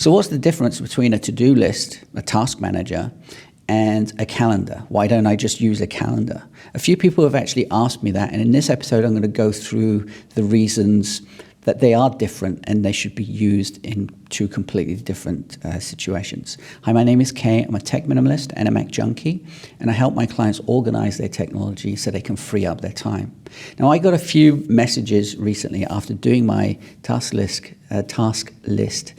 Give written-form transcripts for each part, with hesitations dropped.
So what's the difference between a to-do list, a task manager, and a calendar? Why don't I just use a calendar? A few people have actually asked me that, and in this episode I'm going to go through the reasons that they are different and they should be used in two completely different situations. Hi, my name is Kay. I'm a tech minimalist and a Mac junkie, and I help my clients organize their technology so they can free up their time. Now, I got a few messages recently after doing my task list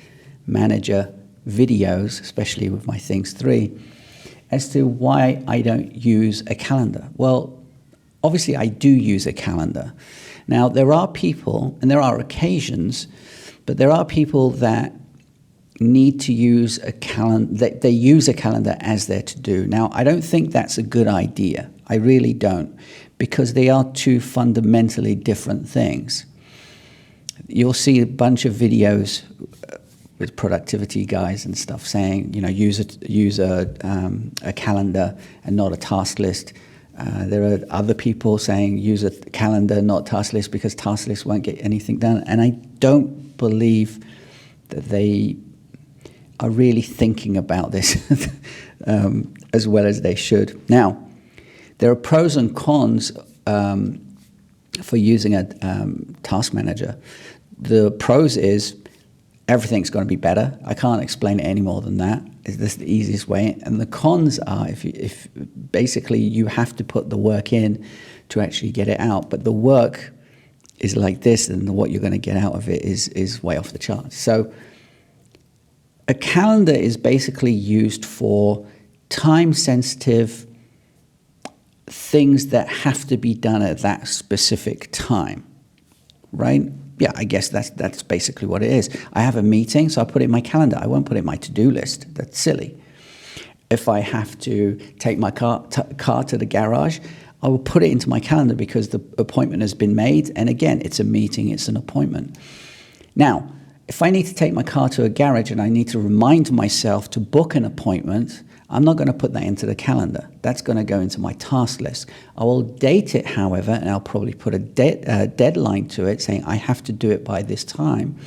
manager videos, especially with my Things 3, as to why I don't use a calendar. Well, obviously I do use a calendar. Now, there are people, and there are occasions, but there are people that need to use a calendar, they use a calendar as their to-do. Now, I don't think that's a good idea. I really don't, because they are two fundamentally different things. You'll see a bunch of videos with productivity guys and stuff saying, use a calendar and not a task list. There are other people saying use a calendar, not task list, because task list won't get anything done. And I don't believe that they are really thinking about this as well as they should. Now, there are pros and cons for using a task manager. The pros is everything's going to be better. I can't explain it any more than that. This is the easiest way. And the cons are if basically you have to put the work in to actually get it out. But the work is like this, and what you're going to get out of it is way off the charts. So a calendar is basically used for time-sensitive things that have to be done at that specific time, right? Yeah, I guess that's basically what it is. I have a meeting, so I put it in my calendar. I won't put it in my to-do list. That's silly. If I have to take my car to the garage, I will put it into my calendar because the appointment has been made. And again, it's a meeting, it's an appointment. Now, if I need to take my car to a garage and I need to remind myself to book an appointment, I'm not going to put that into the calendar. That's going to go into my task list. I will date it, however, and I'll probably put a deadline to it saying I have to do it by this time.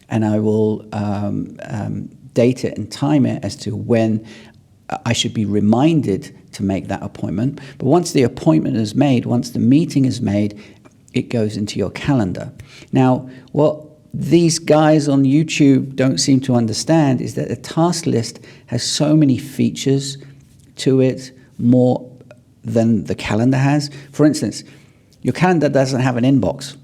And I will date it and time it as to when I should be reminded to make that appointment. But once the appointment is made, once the meeting is made, it goes into your calendar. Now, what these guys on YouTube don't seem to understand is that a task list has so many features to it, more than the calendar has. For instance, your calendar doesn't have an inbox.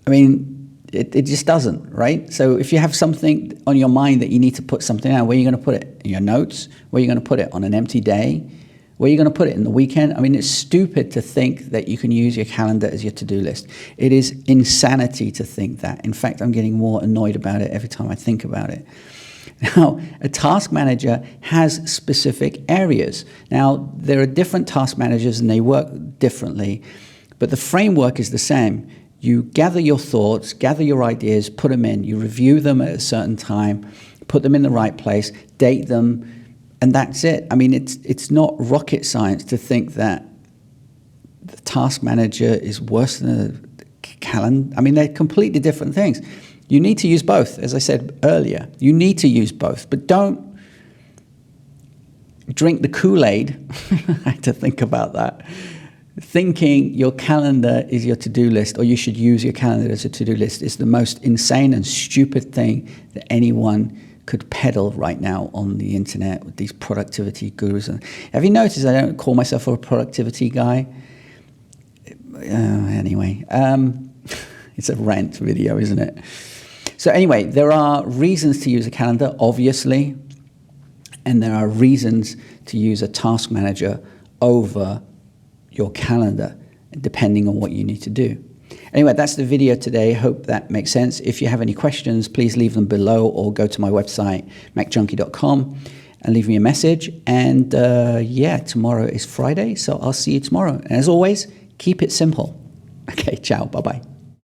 I mean, it just doesn't, right? So if you have something on your mind that you need to put something out, where are you going to put it? In your notes? Where are you going to put it? On an empty day? Where are you going to put it? In the weekend? I mean, it's stupid to think that you can use your calendar as your to-do list. It is insanity to think that. In fact, I'm getting more annoyed about it every time I think about it. Now, a task manager has specific areas. Now, there are different task managers and they work differently, but the framework is the same. You gather your thoughts, gather your ideas, put them in, you review them at a certain time, put them in the right place, date them, and that's it. I mean, it's not rocket science to think that the task manager is worse than a calendar. I mean, they're completely different things. You need to use both, as I said earlier. You need to use both, but don't drink the Kool-Aid. I had to think about that. Thinking your calendar is your to-do list, or you should use your calendar as a to-do list, is the most insane and stupid thing that anyone could peddle right now on the internet with these productivity gurus. Have you noticed I don't call myself a productivity guy? Anyway, it's a rant video, isn't it? So anyway, there are reasons to use a calendar, obviously, and there are reasons to use a task manager over your calendar, depending on what you need to do. Anyway, that's the video today. Hope that makes sense. If you have any questions, please leave them below or go to my website, macjunkie.com, and leave me a message. And yeah, tomorrow is Friday, so I'll see you tomorrow. And as always, keep it simple. Okay, ciao, bye-bye.